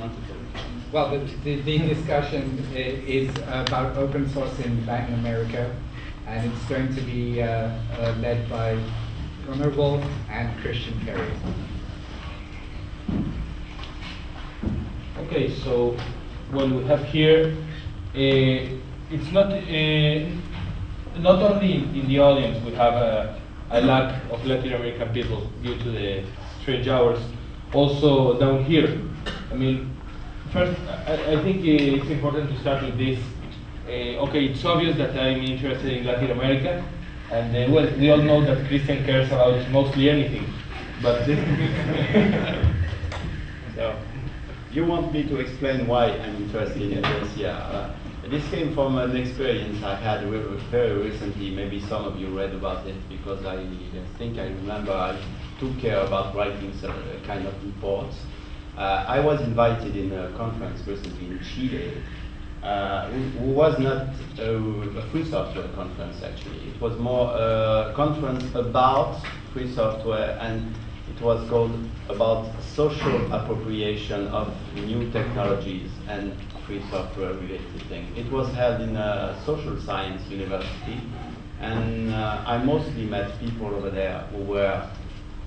want to talk? Well, the discussion is about open source in Latin America, and it's going to be led by Gunnar and Christian Perrier. Okay, so what we have here, it's not only in the audience we have a lack of Latin American people due to the strange hours, also down here. I mean, first, I think it's important to start with this. Okay, it's obvious that I'm interested in Latin America, and well, we all know that Christian cares about mostly anything, but so, you want me to explain why I'm interested in this? Yeah. This came from an experience I had very recently. Maybe some of you read about it, because I think I remember I took care about writing some kind of reports. I was invited in a conference recently in Chile, who was not a free software conference actually. It was more a conference about free software, and it was called about social appropriation of new technologies and free software related things. It was held in a social science university, and I mostly met people over there who were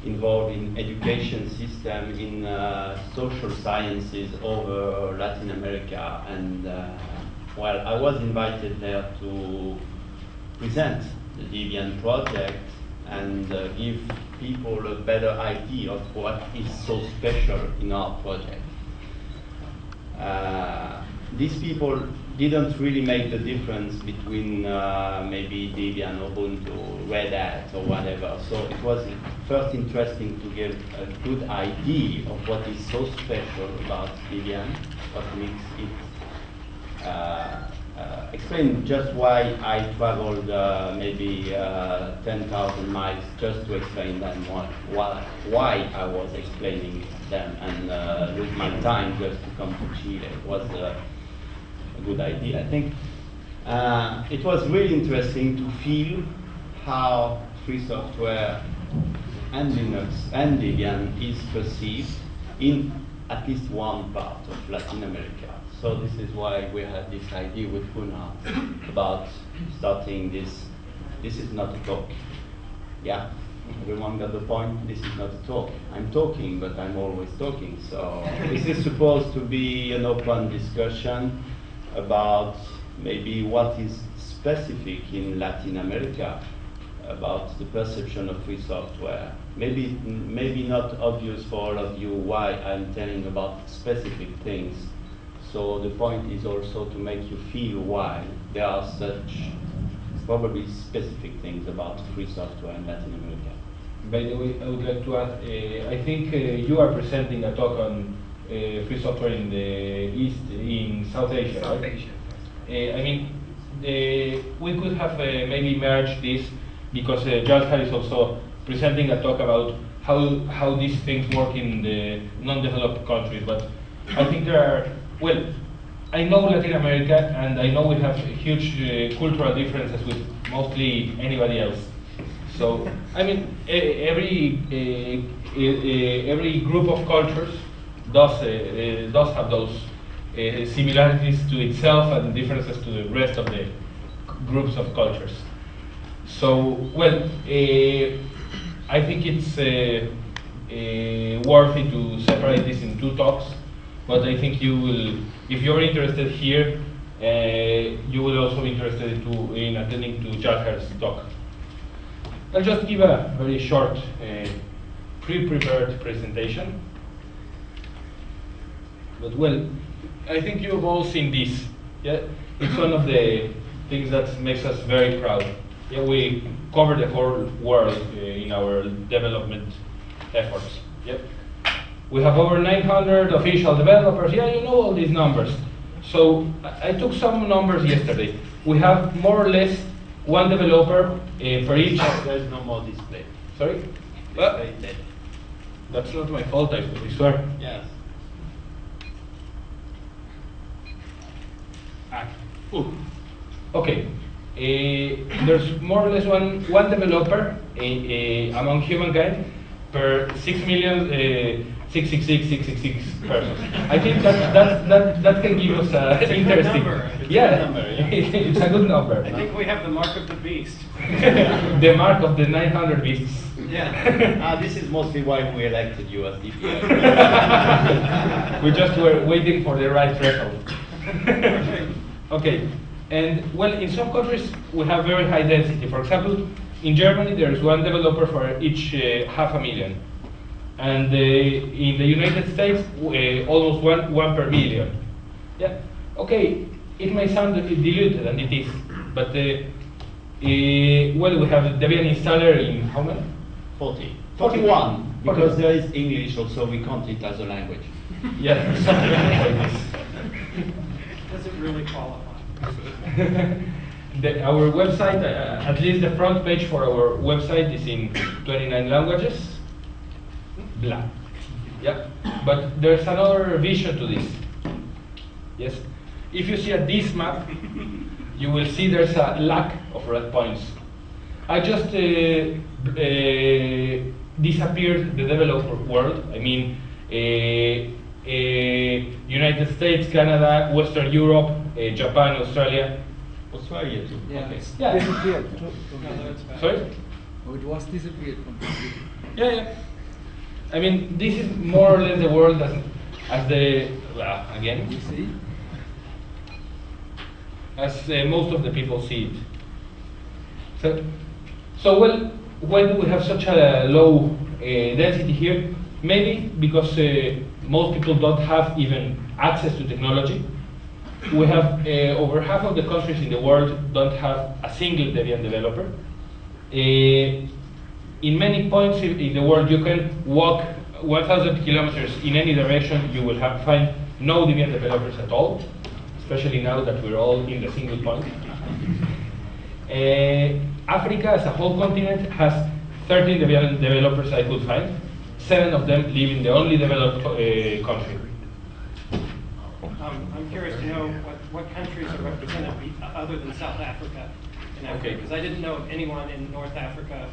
involved in education system, in social sciences over Latin America, and well, I was invited there to present the Debian project and give people a better idea of what is so special in our project. These people didn't really make the difference between maybe Debian, Ubuntu, Red Hat, or whatever. So it was first interesting to give a good idea of what is so special about Debian, what makes it. Explain just why I traveled maybe 10,000 miles just to explain them why I was explaining them, and lose my time just to come to Chile. It was a good idea, I think. It was really interesting to feel how free software and Linux and Debian is perceived in at least one part of Latin America. So this is why we had this idea with Gunnar about starting this. This is not a talk. Yeah, everyone got the point? This is not a talk. I'm talking, but I'm always talking. So this is supposed to be an open discussion about maybe what is specific in Latin America about the perception of free software. Maybe not obvious for all of you why I'm telling about specific things. So the point is also to make you feel why there are such probably specific things about free software in Latin America. By the way, I would like to add, I think you are presenting a talk on free software in the East, in South Asia, South right? Asia. I mean, we could have maybe merged this, because Jalkar is also presenting a talk about how these things work in the non-developed countries, but I think there are, well, I know Latin America, and I know we have huge cultural differences with mostly anybody else. So, I mean, every group of cultures does have those similarities to itself and differences to the rest of the groups of cultures. So, well, I think it's worthy to separate this in two talks, but I think you will, if you're interested here, you will also be interested in attending to Jalkar's talk. I'll just give a very short, pre-prepared presentation. But well, I think you've all seen this. Yeah, it's one of the things that makes us very proud. Yeah, we cover the whole world in our development efforts. Yep. We have over 900 official developers. Yeah, you know all these numbers. So I took some numbers yesterday. We have more or less one developer for each. There's no more display. Sorry? Display dead. That's not my fault, I swear. Yes. Okay. There's more or less one developer among humankind per 6 million 666 persons. I think that can give us a It's a good interesting. number. It's a Yeah, good number, yeah. it's a good number. I think we have the mark of the beast. The mark of the 900 beasts. Yeah. This is mostly why we elected you as DPI. We just were waiting for the right threshold. Okay, and well, in some countries we have very high density. For example, in Germany there is one developer for each 500,000. And in the United States, almost one per million. Yeah, okay, it may sound diluted, and it is, but well, we have the Debian installer in how many? 40. 41, because there is English also, we count it as a language. Yeah, something like this. Does it really qualify? Our website, at least the front page for our website is in 29 languages. Blah. Yeah, but there's another vision to this. Yes, if you see this map, you will see there's a lack of red points. I just disappeared the developed world. I mean, United States, Canada, Western Europe, Japan, Australia. Australia too. Yeah. Okay. Yeah. Disappeared. No, that's bad. Sorry? Oh, it was disappeared completely. Yeah, yeah. I mean, this is more or less the world as the, again, You see? as most of the people see it. So well, why do we have such a low density here? Maybe because most people don't have even access to technology. We have over half of the countries in the world don't have a single Debian developer. In many points in the world, you can walk 1,000 kilometers in any direction, you will find no Debian developers at all, especially now that we're all in the single point. Africa as a whole continent has 13 Debian developers I could find. 7 of them live in the only developed country. I'm curious to know what countries are represented other than South Africa in Africa, Okay. because I didn't know of anyone in North Africa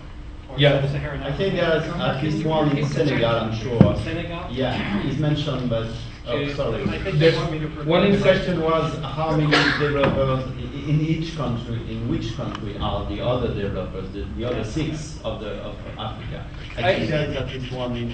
or Yeah. Sub-Saharan I Africa. think there's at least one in Senegal, I'm sure. Senegal? Yeah, it's mentioned, but, sorry. I think they There's want me to one in The question was how many developers in each country, in which country are the other developers, the other 6 of Africa? I think there's at least one in,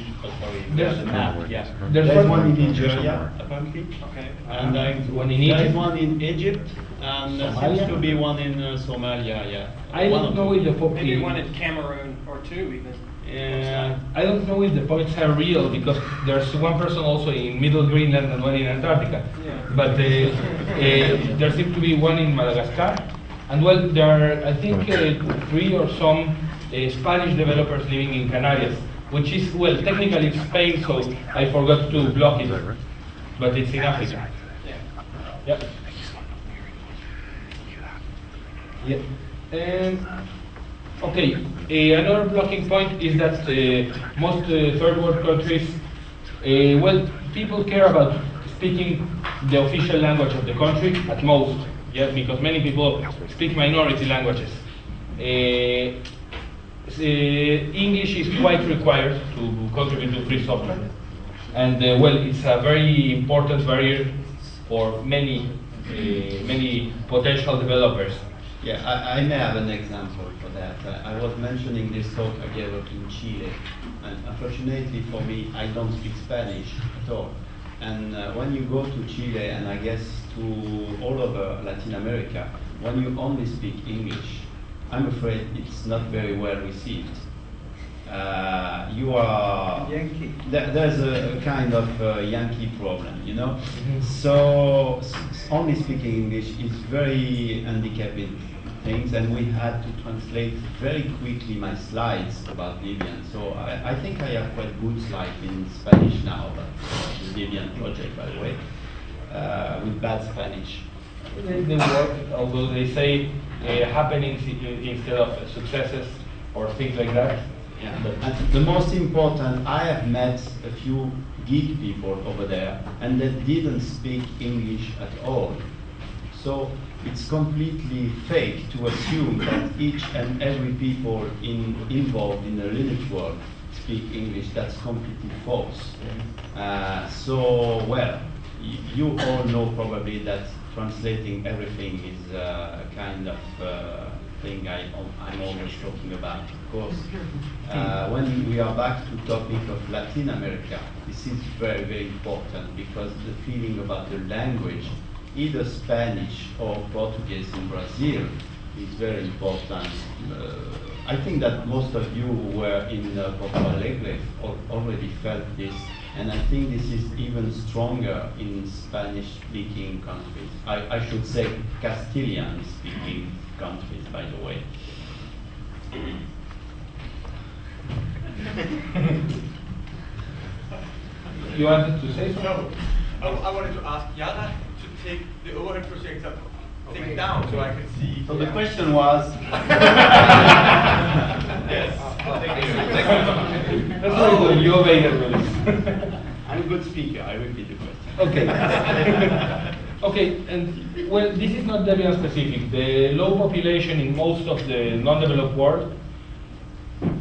There's the map, yeah. there's There's one- one in Nigeria, apparently. Okay. And there's One in there is Egypt? one in Egypt, and there seems Somalia? to be one in Somalia, yeah. I One don't or know two. if the Maybe one in Cameroon or 2 even. Yeah. I don't know if the points are real because there's one person also in Middle Greenland and one in Antarctica. Yeah. But there seems to be one in Madagascar. And well, there are, I think, 3 or some Spanish developers living in Canarias, which is, well, technically it's Spain, so I forgot to block it. But it's in Africa. Yeah. Yeah. Yeah. And okay, another blocking point is that most third world countries, well, people care about speaking the official language of the country at most, yeah, because many people speak minority languages. English is quite required to contribute to free software, and well, it's a very important barrier for many potential developers. Yeah, I may have an example for that. I was mentioning this talk I gave up in Chile, and unfortunately for me, I don't speak Spanish at all. And when you go to Chile, and I guess to all over Latin America, when you only speak English, I'm afraid it's not very well received. You are Yankee. There's a kind of Yankee problem, you know. So only speaking English is very handicapping things, and we had to translate very quickly my slides about Debian. So I think I have quite good slides in Spanish now, but the Debian project, by the way, with bad Spanish. They work, although they say happenings instead of successes or things like that. Yeah. And the most important, I have met a few geek people over there, and they didn't speak English at all. So it's completely fake to assume that each and every people involved in the Linux world speak English. That's completely false. So, well, you all know probably that translating everything is a kind of thing I'm always talking about. Of course, when we are back to topic of Latin America, this is very, very important because the feeling about the language, either Spanish or Portuguese in Brazil, is very important. I think that most of you who were in Porto Alegre already felt this, and I think this is even stronger in Spanish-speaking countries. I should say Castilian-speaking countries, by the way. You wanted to say something? No, I wanted to ask Jana to take the overhead projector thing down so I can see. So the question was... Yes. That's very good. You obey the rules. I'm a good speaker. I repeat the question. Okay. Okay, and well, this is not Debian specific. The low population in most of the non-developed world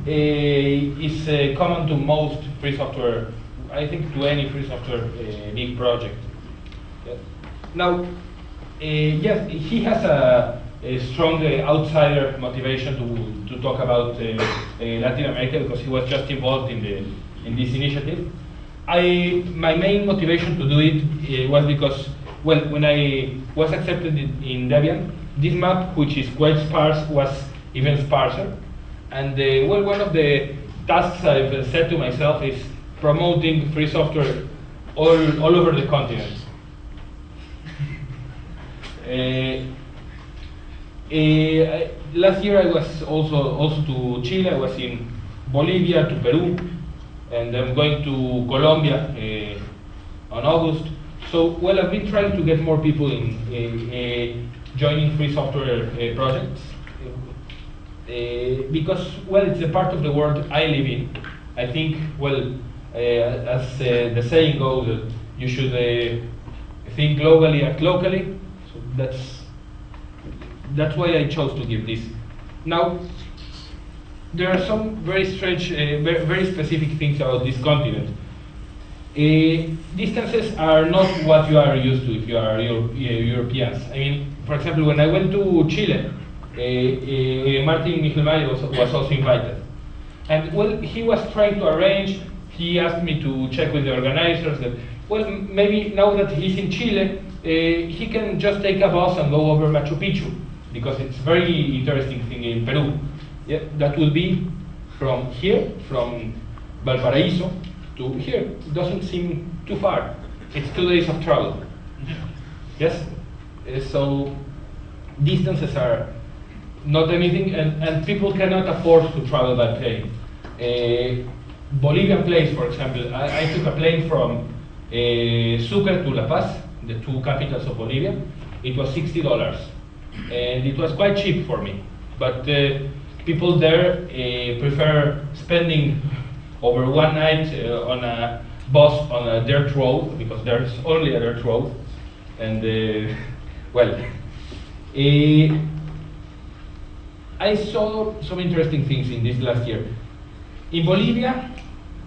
is common to most free software, I think to any free software big project. Yeah. Now, yes, he has a strong outsider motivation to talk about Latin America because he was just involved in this initiative. My main motivation to do it was because, well, when I was accepted in Debian, this map, which is quite sparse, was even sparser. And well, one of the tasks I've set to myself is promoting free software all over the continent. Last year I was also to Chile. I was in Bolivia, to Peru, and I'm going to Colombia on August. So, well, I've been trying to get more people in joining free software projects because, well, it's a part of the world I live in. I think, well, as the saying goes, that you should think globally, act locally. So that's why I chose to give this. Now, there are some very strange, very specific things about this continent. Distances are not what you are used to if you are Europeans. I mean, for example, when I went to Chile, Martin Michelmeier was also invited. And well, he was trying to arrange, he asked me to check with the organizers that, well, maybe now that he's in Chile, he can just take a bus and go over Machu Picchu, because it's a very interesting thing in Peru. Yeah, that will be from here, from Valparaiso to here. It doesn't seem too far. It's 2 days of travel. Yes? So distances are not anything, and people cannot afford to travel by plane. Bolivian planes, for example, I took a plane from Sucre to La Paz, the two capitals of Bolivia. It was $60, and it was quite cheap for me. But people there prefer spending over one night on a bus on a dirt road, because there's only a dirt road. And well, I saw some interesting things in this last year. In Bolivia,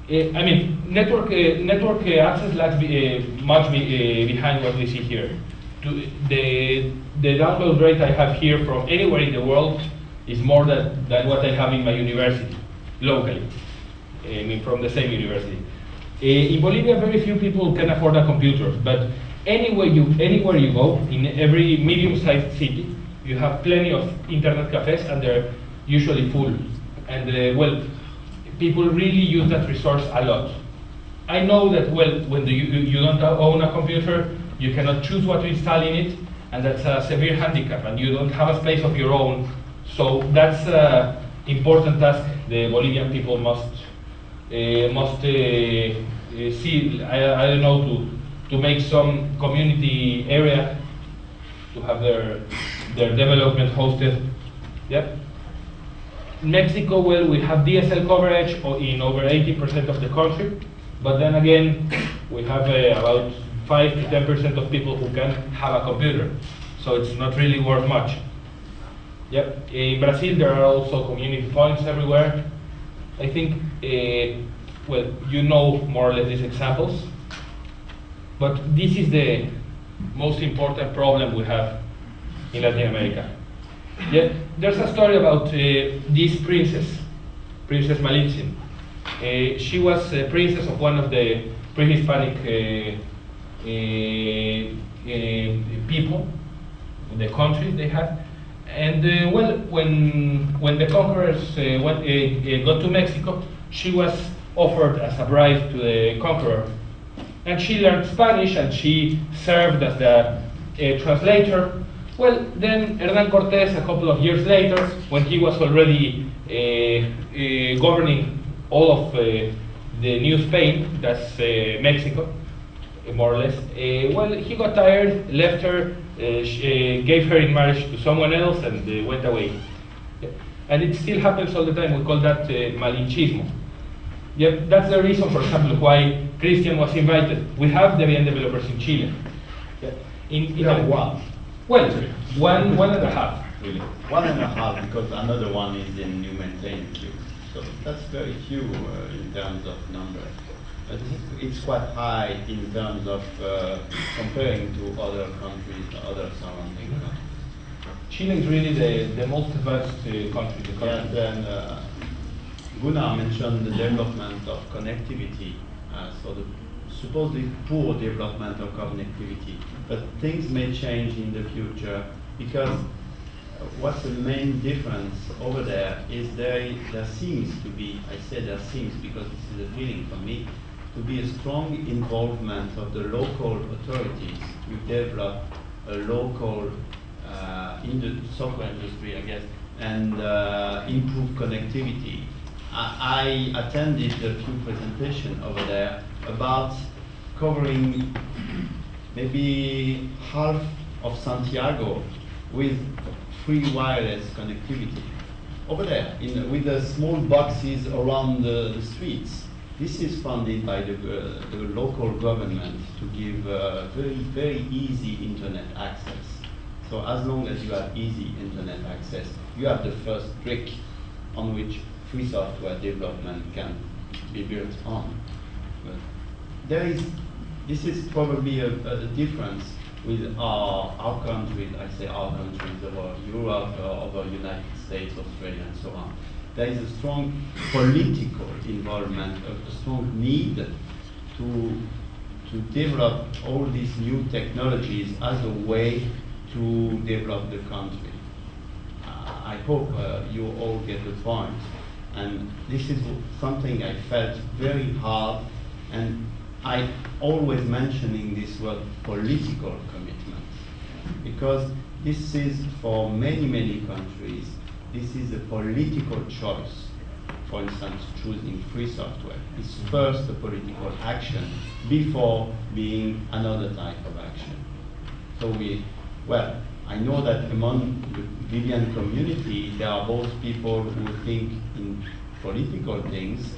I mean, network access lags much behind what we see here. The download rate I have here from anywhere in the world is more than what I have in my university, locally. I mean, from the same university. In Bolivia, very few people can afford a computer, but anywhere you go, in every medium-sized city, you have plenty of internet cafes, and they're usually full. And well, people really use that resource a lot. I know that, well, when you don't own a computer, you cannot choose what to install in it, and that's a severe handicap, and you don't have a space of your own. So that's an important task the Bolivian people must see. I don't know, to make some community area to have their development hosted. Yep. Mexico, well, we have DSL coverage in over 80% of the country, but then again, we have about 5 to 10% of people who can have a computer, so it's not really worth much. Yep. In Brazil, there are also community points everywhere. I think, well, you know more or less these examples, but this is the most important problem we have in Latin America. Yeah, there's a story about this princess, Princess Malintzin. She was a princess of one of the pre-Hispanic people, the countries they had. And well, when the conquerors got to Mexico, she was offered as a bride to the conqueror. And she learned Spanish and she served as the translator. Well, then Hernán Cortés, a couple of years later, when he was already governing all of the New Spain, that's Mexico, more or less, well, he got tired, left her, gave her in marriage to someone else, and went away. Yeah. And it still happens all the time. We call that malinchismo. Yeah, that's the reason, for example, why Christian was invited. We have Debian developers in Chile. Yeah. One. Well, one and a half, really. 1.5, because another one is in new maintenance queue. So that's very few in terms of numbers. But it's quite high in terms of comparing to other countries, other surrounding countries. Chile is really the most advanced country. Yeah, then Gunnar mentioned the development of connectivity, so the supposedly poor development of connectivity. But things may change in the future, because what's the main difference over there is there seems to be, I say there seems because this is a feeling for me, to be a strong involvement of the local authorities to develop a local software industry, I guess, and improve connectivity. I attended a few presentations over there about covering maybe half of Santiago with free wireless connectivity over there with the small boxes around the streets. This is funded by the local government to give very, very easy internet access. So as long as you have easy internet access, you have the first brick on which free software development can be built on. But this is probably a difference with our countries, I say our countries, over Europe, over United States, Australia, and so on. There is a strong political involvement, a strong need to develop all these new technologies as a way to develop the country. I hope you all get the point. And this is something I felt very hard, and I always mentioning this word political commitment, because this is for many, many countries, this is a political choice. For instance, choosing free software is first a political action before being another type of action. So well, I know that among the Debian community, there are both people who think in political things,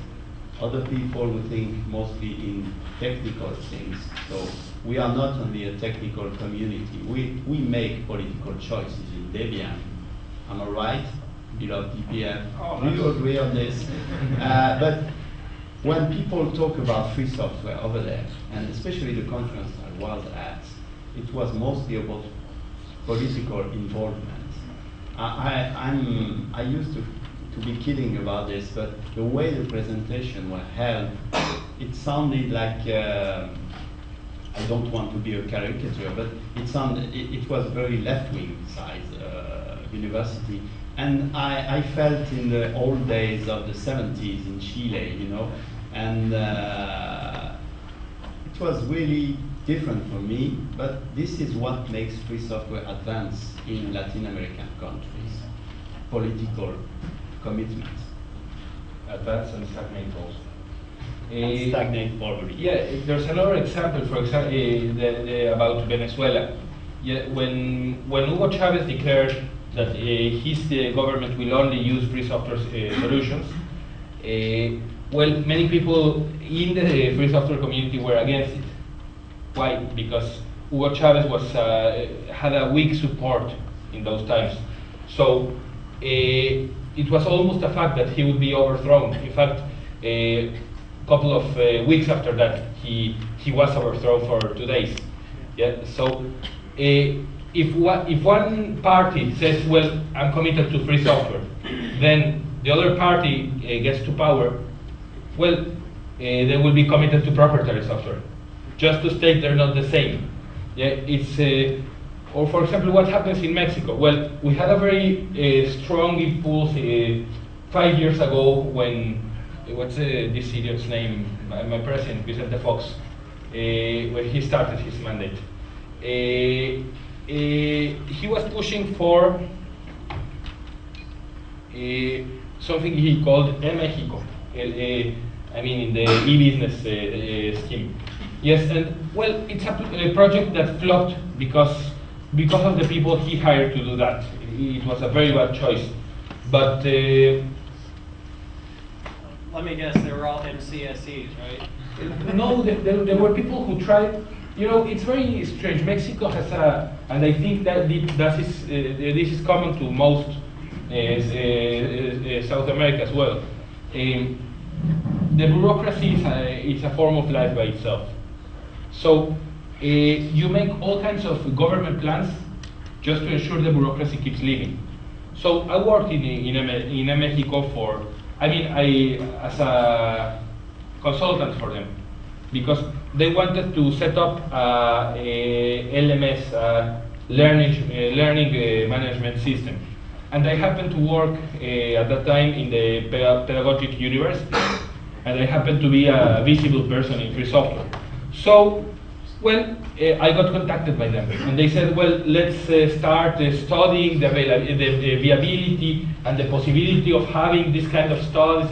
other people who think mostly in technical things. So we are not only a technical community, we make political choices in Debian. Am I right? Beloved DPF, do you agree on this? But when people talk about free software over there, and especially the conference I was at, it was mostly about political involvement. I used to be kidding about this, but the way the presentation was held, it sounded like, I don't want to be a caricature, but it was very left-wing side university. And I felt in the old days of the 70s in Chile, you know, and it was really different for me, but this is what makes free software advance in Latin American countries. Political commitment. Advance and stagnate also. And stagnate probably. Yeah, there's another example, for example, about Venezuela. Yeah, when Hugo Chavez declared that his government will only use free software solutions, well, many people in the free software community were against it. Why? Because Hugo Chavez had a weak support in those times. So it was almost a fact that he would be overthrown. In fact, a couple of weeks after that, he was overthrown for 2 days. Yeah. So if one party says, well, I'm committed to free software, then the other party gets to power, well, they will be committed to proprietary software. Just to state they're not the same. Yeah, it's or for example, what happens in Mexico? Well, we had a very strong impulse 5 years ago when what's this idiot's name? My president, Vicente Fox, when he started his mandate. He was pushing for something he called Mexico. I mean, in the e-business scheme. Yes, and well, it's a project that flopped because of the people he hired to do that. It was a very bad choice. But Let me guess, they were all MCSEs, right? no, there were people who tried. You know, it's very strange. Mexico has and I think that this is common to most South America as well. The bureaucracy is a form of life by itself. So you make all kinds of government plans just to ensure the bureaucracy keeps living. So I worked in Mexico for, as a consultant for them, because they wanted to set up a LMS, learning management system. And I happened to work at that time in the pedagogic university, and I happened to be a visible person in free software. So, well, I got contacted by them, and they said, well, let's start studying the viability and the possibility of having this kind of studies,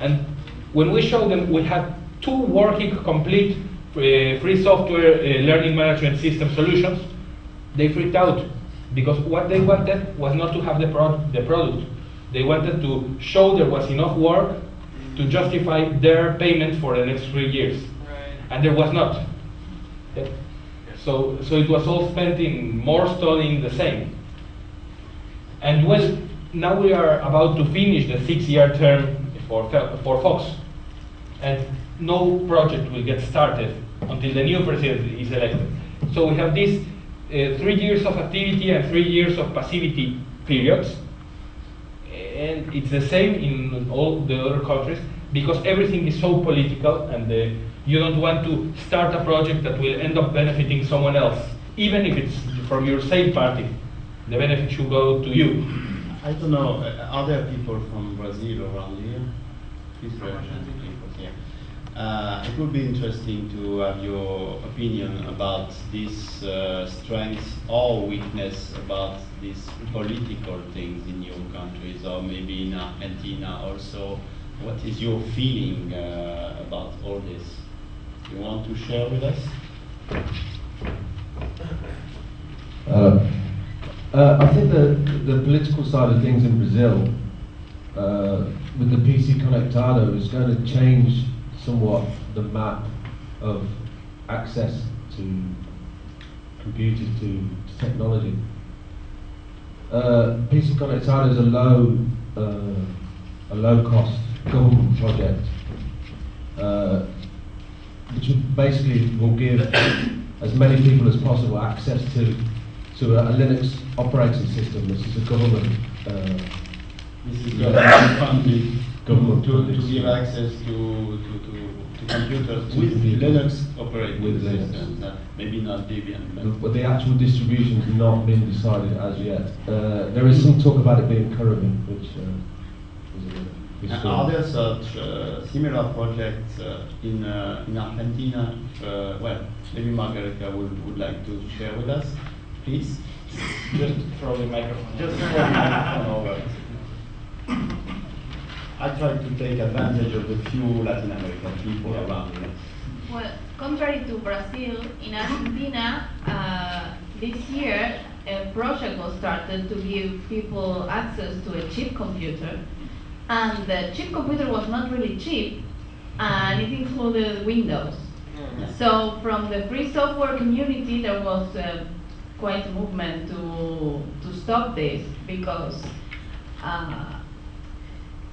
and when we showed them, we had 2 working, complete free software learning management system solutions. They freaked out, because what they wanted was not to have the product. They wanted to show there was enough work to justify their payment for the next 3 years. Right. And there was not. Yeah. So it was all spent in more studying the same. And well, now we are about to finish the 6-year term for Fox. And no project will get started until the new president is elected. So we have these 3 years of activity and 3 years of passivity periods. And it's the same in all the other countries, because everything is so political, and you don't want to start a project that will end up benefiting someone else, even if it's from your same party. The benefit should go to you. I don't know, are there people from Brazil around here? Please raise your hand. It would be interesting to have your opinion about this strength or weakness about these political things in your countries, or maybe in Argentina also. What is your feeling about all this? You want to share with us? I think the political side of things in Brazil, with the PC Conectado, is going to change somewhat the map of access to computers, to technology. PC Conectado is a low-cost government project, which basically will give as many people as possible access to a Linux operating system. This is a government. This is government funded Government to funded, give yeah. access to computers To with Linux. Linux operating With Linux. systems. Maybe not Debian, But the actual distribution has not been decided as yet. There is some talk about it being Caribbean, which is Are there such similar projects in Argentina? Well, maybe Margarita would like to share with us, please. Just throw the microphone. Just throw the microphone over. I try to take advantage of the few Latin American people around me. Well, contrary to Brazil, in Argentina, this year a project was started to give people access to a cheap computer. And the cheap computer was not really cheap, and it included Windows. So from the free software community, there was quite a movement to stop this, because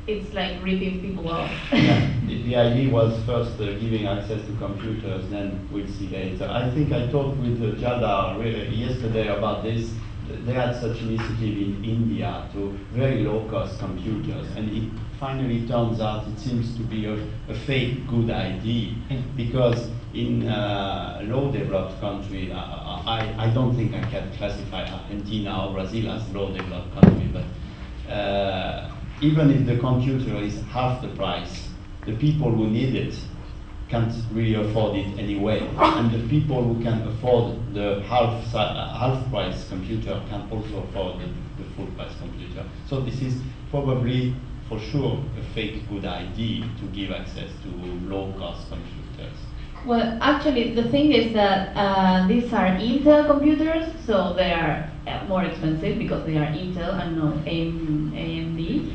it's like ripping people off. Yeah, the idea was first giving access to computers, then we'll see later. I think I talked with Jada yesterday about this. They had such initiative in India to very low-cost computers, and it finally turns out it seems to be a fake good idea, because in low-developed country, I don't think I can classify Argentina or Brazil as low-developed country, but even if the computer is half the price, the people who need it can't really afford it anyway. And the people who can afford the half price computer can also afford the full price computer. So this is probably, for sure, a fake good idea to give access to low cost computers. Well, actually, the thing is that these are Intel computers, so they are more expensive because they are Intel and not AMD.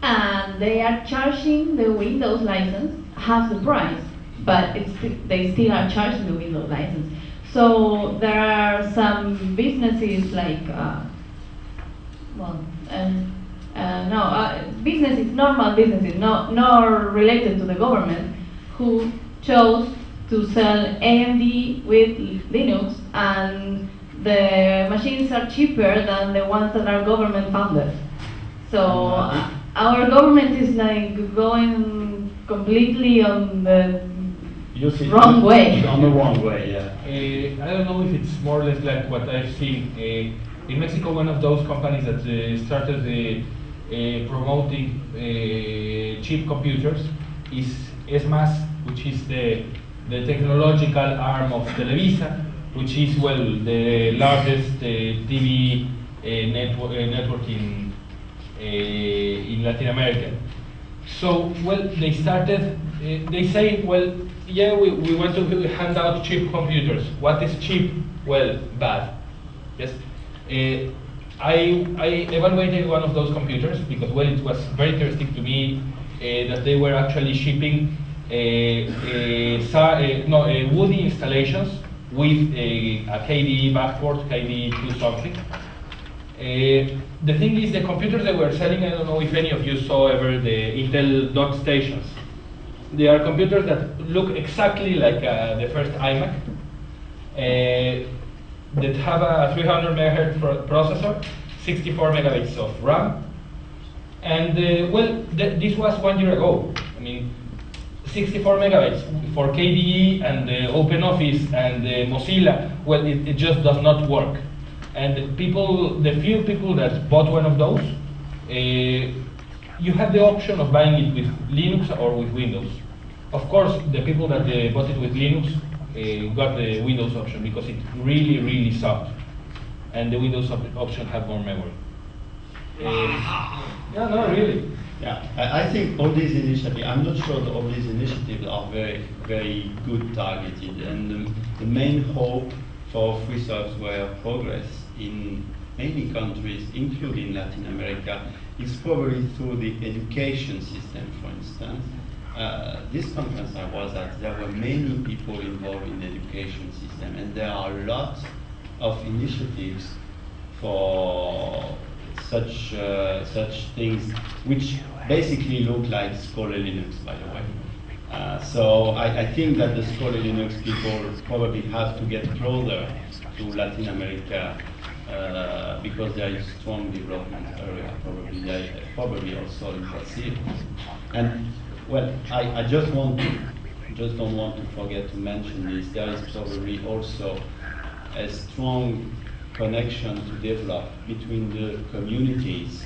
And they are charging the Windows license half the price, but they still are charging the Windows license. So there are some businesses like, businesses, normal businesses, not related to the government, who chose to sell AMD with Linux, and the machines are cheaper than the ones that are government funded. So our government is like going completely on the wrong way. On the wrong way, yeah. I don't know if it's more or less like what I've seen. In Mexico, one of those companies that started promoting cheap computers is ESMAS, which is the technological arm of Televisa, which is, well, the largest TV network in Latin America. So, well, they started, they say, well, yeah, we want to hand out cheap computers. What is cheap? Well, bad. Yes. I evaluated one of those computers because, well, it was very interesting to me that they were actually shipping woody installations with a KDE backport, KDE 2 something. The thing is, the computers they were selling, I don't know if any of you saw ever the Intel dock stations. They are computers that look exactly like the first iMac, that have a 300 megahertz processor, 64 megabytes of RAM, and well, this was 1 year ago. I mean, 64 megabytes for KDE and OpenOffice and Mozilla, well, it just does not work. And the few people that bought one of those, you have the option of buying it with Linux or with Windows. Of course, the people that bought it with Linux got the Windows option because it really, really sucked. And the Windows option had more memory. Yeah, no, really. Yeah, I think all these initiatives, I'm not sure that all these initiatives are very, very good targeted. And the main hope for free software progress in many countries, including Latin America, is probably through the education system, for instance. This conference I was at, there were many people involved in the education system, and there are a lot of initiatives for such things, which basically look like Scholar Linux, by the way. So I think that the Scholar Linux people probably have to get closer to Latin America because there is strong development area, probably also in Brazil. And well, I just don't want to forget to mention this. There is probably also a strong connection to develop between the communities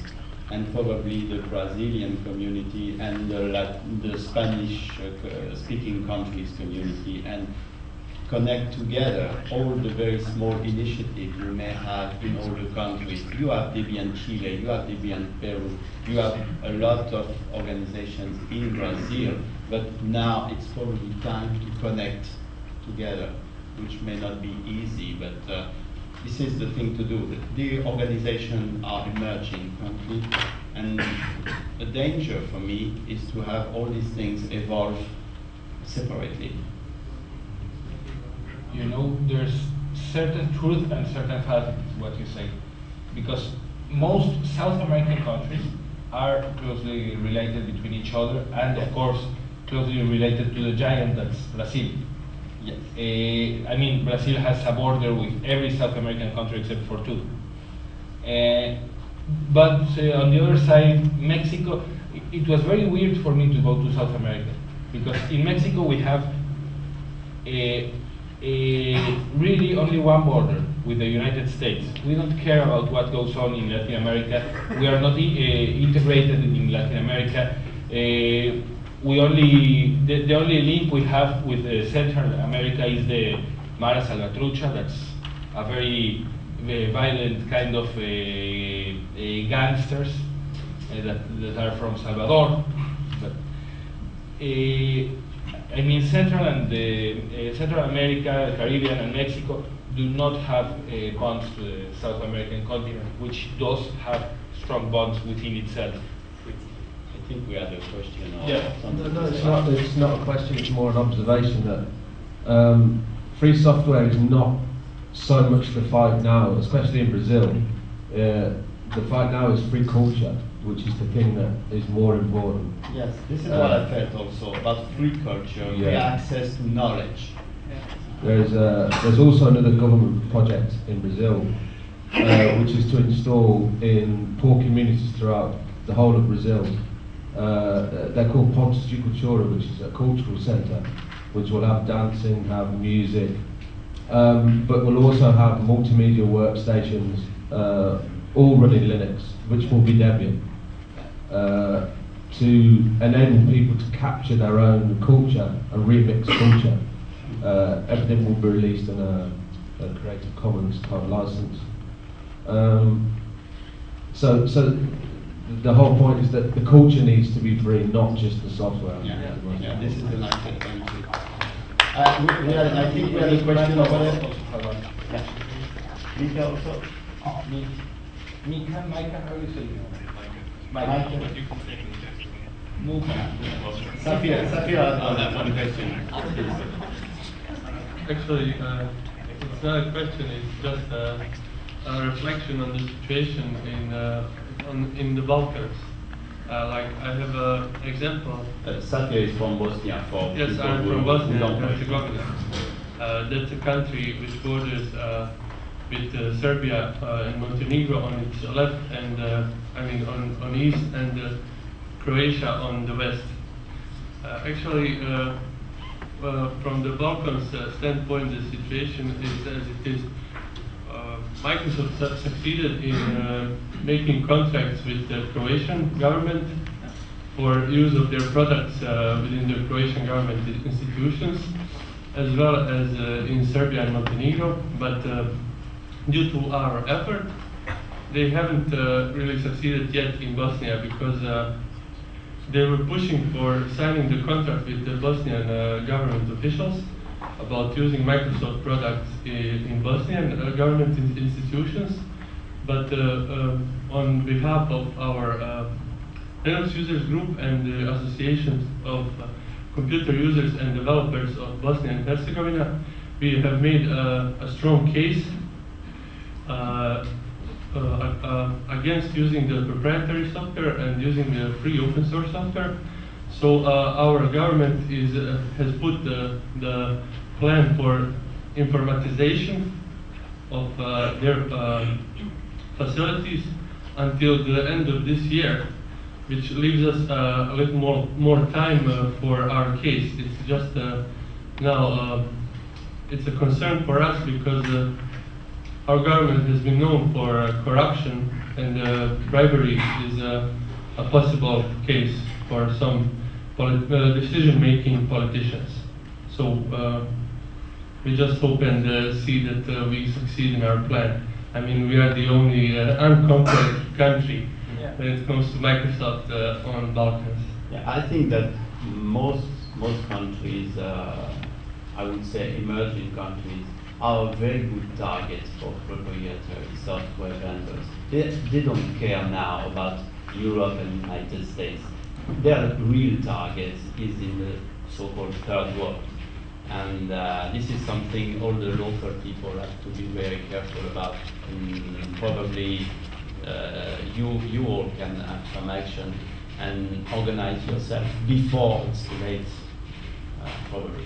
and probably the Brazilian community and the Spanish-speaking countries community, and connect together all the very small initiatives you may have in all the countries. You have Debian Chile, you have Debian Peru, you have a lot of organizations in Brazil, but now it's probably time to connect together, which may not be easy, but this is the thing to do. The organizations are emerging currently, and the danger for me is to have all these things evolve separately. You know, there's certain truth and certain falsity, what you say. Because most South American countries are closely related between each other, and of course, closely related to the giant that's Brazil. Yes. I mean, Brazil has a border with every South American country except for two. But on the other side, Mexico, it was very weird for me to go to South America, because in Mexico we have really only one border with the United States. We don't care about what goes on in Latin America. We are not integrated in Latin America. We only, the only link we have with Central America is the Mara Salvatrucha. That's a very violent kind of gangsters that are from Salvador. But, I mean, Central America, Caribbean, and Mexico do not have bonds to the South American continent, which does have strong bonds within itself. I think we had a question or something. No, it's not a question, it's more an observation that free software is not so much the fight now, especially in Brazil. The fight now is free culture, which is the thing that is more important. Yes, this is what I felt also about free culture, free access to knowledge. There's also another government project in Brazil, which is to install in poor communities throughout the whole of Brazil. They're called Pontos de Cultura, which is a cultural centre, which will have dancing, have music, but will also have multimedia workstations, all running Linux, which will be Debian, to enable people to capture their own culture and remix culture. Everything will be released in a Creative Commons kind of license. So the whole point is that the culture needs to be free, not just the software. Yeah, this is the nice point. I think we had a question over there. Yeah. Mika also. Mika, how do you say it? Safia has one question. Actually, it's not a question, it's just a reflection on the situation in the Balkans. Like, I have an example. Safia is from Bosnia. Yes, I'm from Bosnia and Herzegovina. That's a country which borders with Serbia and Montenegro on its left, and on east, and Croatia on the west. Actually, from the Balkans standpoint, the situation is as it is. Microsoft succeeded in making contracts with the Croatian government for use of their products within the Croatian government institutions, as well as in Serbia and Montenegro. But due to our effort, they haven't really succeeded yet in Bosnia, because they were pushing for signing the contract with the Bosnian government officials about using Microsoft products in Bosnian government institutions. But on behalf of our Linux users group and the associations of computer users and developers of Bosnia and Herzegovina, we have made a strong case against using the proprietary software and using the free open source software. So our government has put the plan for informatization of their facilities until the end of this year, which leaves us a little more time for our case. It's just now it's a concern for us, because our government has been known for corruption, and bribery is a possible case for some decision-making politicians. So we just hope and see that we succeed in our plan. I mean, we are the only unconquered country when it comes to Microsoft on Balkans. Yeah, I think that most countries, I would say emerging countries, are very good targets for proprietary software vendors. They don't care now about Europe and United States. Their real target is in the so-called third world. And this is something all the local people have to be very careful about, and probably you all can have some action and organize yourself before it's too late, probably.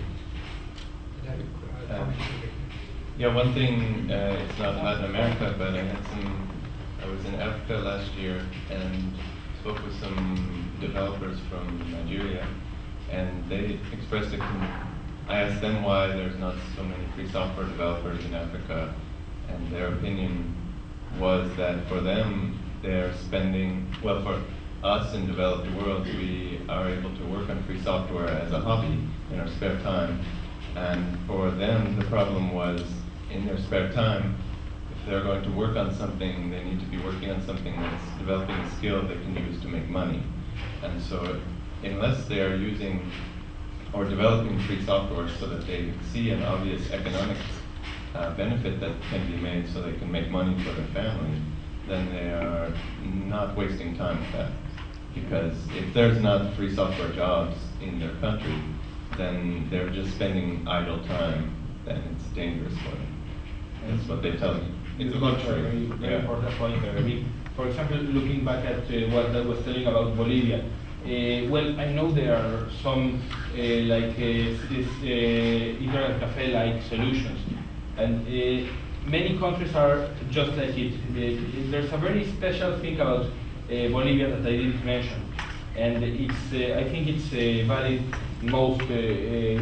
Yeah, one thing, it's not Latin America, but I was in Africa last year and spoke with some developers from Nigeria, and they expressed I asked them why there's not so many free software developers in Africa, and their opinion was that for them, they're spending, well, for us in developed world, we are able to work on free software as a hobby in our spare time. And for them, the problem was in their spare time, if they're going to work on something, they need to be working on something that's developing a skill they can use to make money. And so unless they are using or developing free software so that they see an obvious economic benefit that can be made so they can make money for their family, then they are not wasting time with that. Because if there's not free software jobs in their country, then they're just spending idle time, then it's dangerous for them. That's what they tell me. It's a luxury. Very important point there. I mean, for example, looking back at what I was telling about Bolivia, well, I know there are some internet cafe-like solutions, and many countries are just like it. There's a very special thing about Bolivia that I didn't mention, and it's I think it's valid in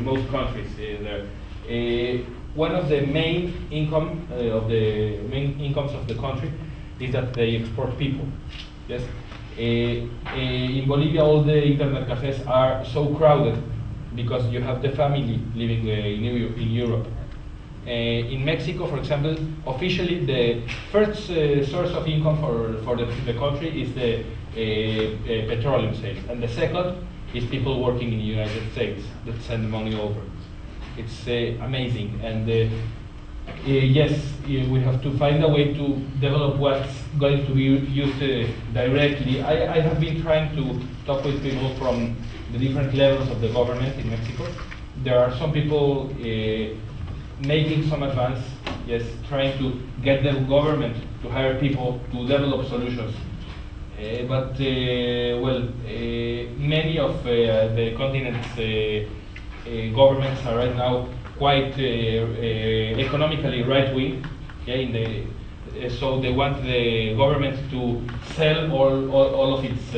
most countries there. One of the main incomes of the country is that they export people. Yes. In Bolivia, all the internet cafes are so crowded because you have the family living in Europe. In Mexico, for example, officially the first source of income for the country is the petroleum sales, and the second is people working in the United States that send money over. It's amazing, and yes, we have to find a way to develop what's going to be used directly. I have been trying to talk with people from the different levels of the government in Mexico. There are some people making some advance, yes, trying to get the government to hire people to develop solutions. But many of the continent's governments are right now quite economically right-wing. Yeah, so they want the government to sell all of its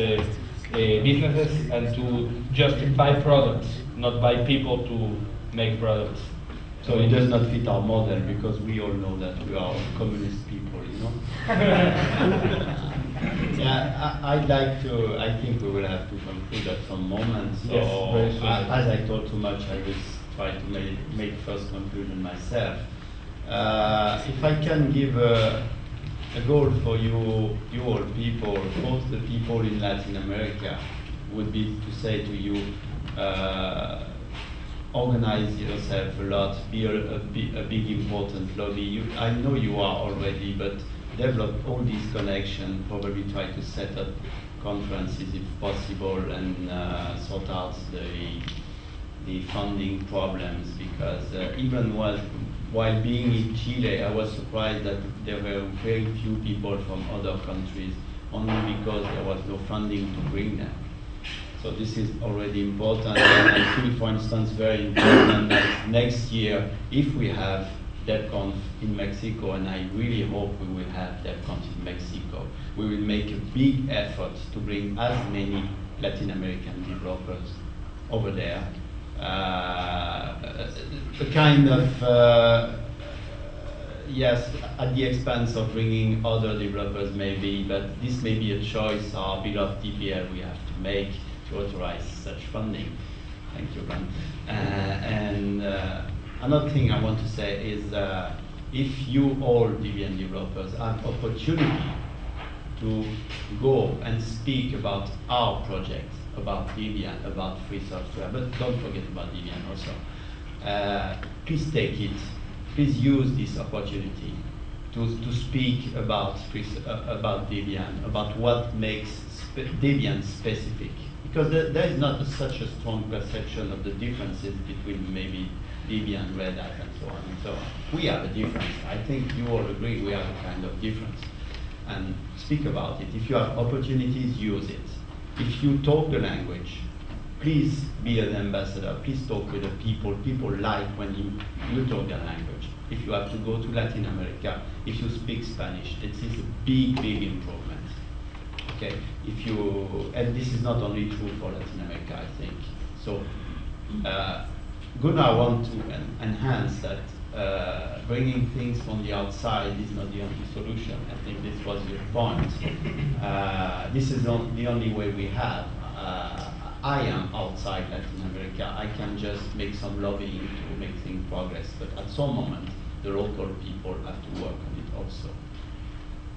businesses and to just buy products, not buy people to make products. So it does not fit our model because we all know that we are communist people, you know. Yeah, I'd like to. I think we will have to conclude at some moment. So yes, as I talk too much, I will try to make first conclusion myself. If I can give a goal for you all people, both the people in Latin America, would be to say to you. Organize yourself a lot, be a big important lobby. I know you are already, but develop all these connections, probably try to set up conferences if possible, and sort out the funding problems, because even while being in Chile, I was surprised that there were very few people from other countries, only because there was no funding to bring them. So this is already important, and I feel, for instance, very important that next year, if we have DebConf in Mexico, and I really hope we will have DebConf in Mexico, we will make a big effort to bring as many Latin American developers over there. A kind of, yes, at the expense of bringing other developers maybe, but this may be a choice our beloved DPL we have to make to authorize such funding. Thank you, Gunnar. And another thing I want to say is if you all Debian developers have opportunity to go and speak about our project, about Debian, about free software, but don't forget about Debian also. Please take it. Please use this opportunity to speak about Debian, about what makes Debian specific. Because there is not such a strong perception of the differences between maybe Debian, Red Hat, and so on and so on. We have a difference. I think you all agree we have a kind of difference. and speak about it. If you have opportunities, use it. If you talk the language, please be an ambassador. Please talk with the people. People like when you talk their language. If you have to go to Latin America, if you speak Spanish, it is a big, big improvement. Okay, and this is not only true for Latin America, I think. So, Gunnar wants to enhance that bringing things from the outside is not the only solution. I think this was your point. This is not the only way we have. I am outside Latin America. I can just make some lobbying to make things progress, but at some moment, the local people have to work on it also.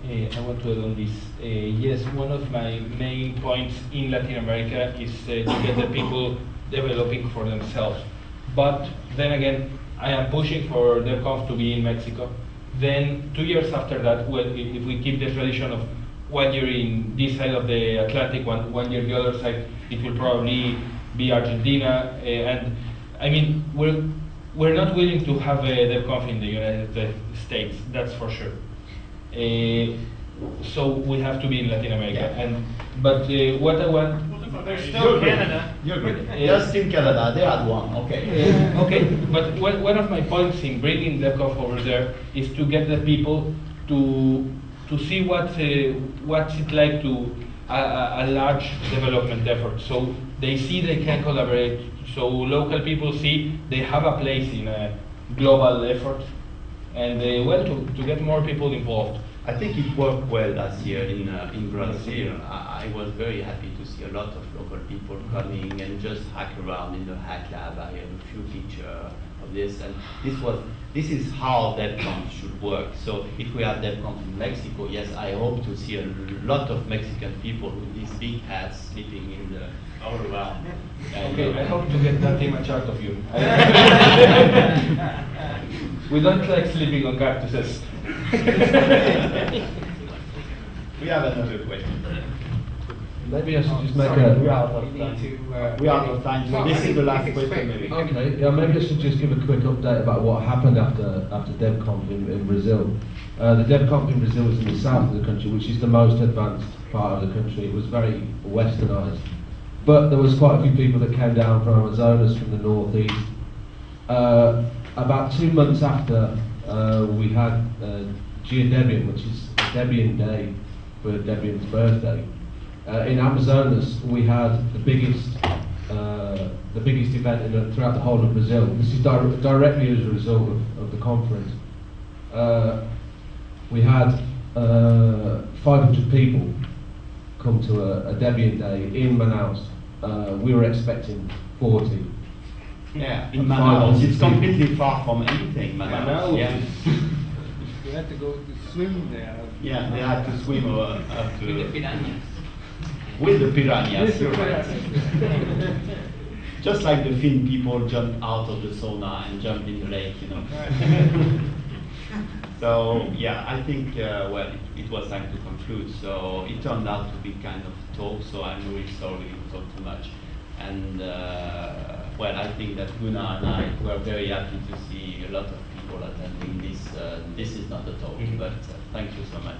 I want to add on this. Yes, one of my main points in Latin America is to get the people developing for themselves. But then again, I am pushing for DevConf to be in Mexico. Then 2 years after that, well, if we keep the tradition of 1 year in this side of the Atlantic, one year the other side, it will probably be Argentina. And I mean, we're not willing to have a DevConf in the United States, that's for sure. So we have to be in Latin America. Yeah. But what I want. There's still Canada. You're good. Just in Canada, they had one. Okay. Okay, but one of my points in bringing DevConf over there is to get the people to see what's it like to a large development effort. So they see they can collaborate. So local people see they have a place in a global effort, and to get more people involved. I think it worked well last year in Brazil. I was very happy to see a lot of local people coming and just hack around in the hack lab. I had a few features of this, and this is how DevConf should work. So if we have DevConf in Mexico, yes, I hope to see a lot of Mexican people with these big hats sleeping in the all around. Okay, I hope to get that image out of you. We don't like sleeping on cactuses. We have another question. Maybe I should just make Sorry, we a. are out of time. We are out of time, so this is the last question maybe. Okay, yeah, maybe I should just give a quick update about what happened after DevConf in Brazil. The DevConf in Brazil was in the south of the country, which is the most advanced part of the country. It was very westernized. But there was quite a few people that came down from Amazonas, from the northeast. About 2 months after, we had Debian, which is Debian Day for Debian's birthday. In Amazonas, we had the biggest event throughout the whole of Brazil. This is directly as a result of the conference. We had 500 people come to a Debian Day in Manaus. We were expecting 40. Yeah, in Manaus, it's completely far from anything, Manaus. Yeah. You had to go to swim there. Yeah, they had to swim up to... With the piranhas. With the piranhas, you're right. Just like the Finn people jump out of the sauna and jump in the lake, you know. So, yeah, I think, well, it was time to conclude. So it turned out to be kind of talk, so I'm really sorry we talked too much. And, well, I think that Gunnar and I were very happy to see a lot of people attending this. This is not a talk, but thank you so much.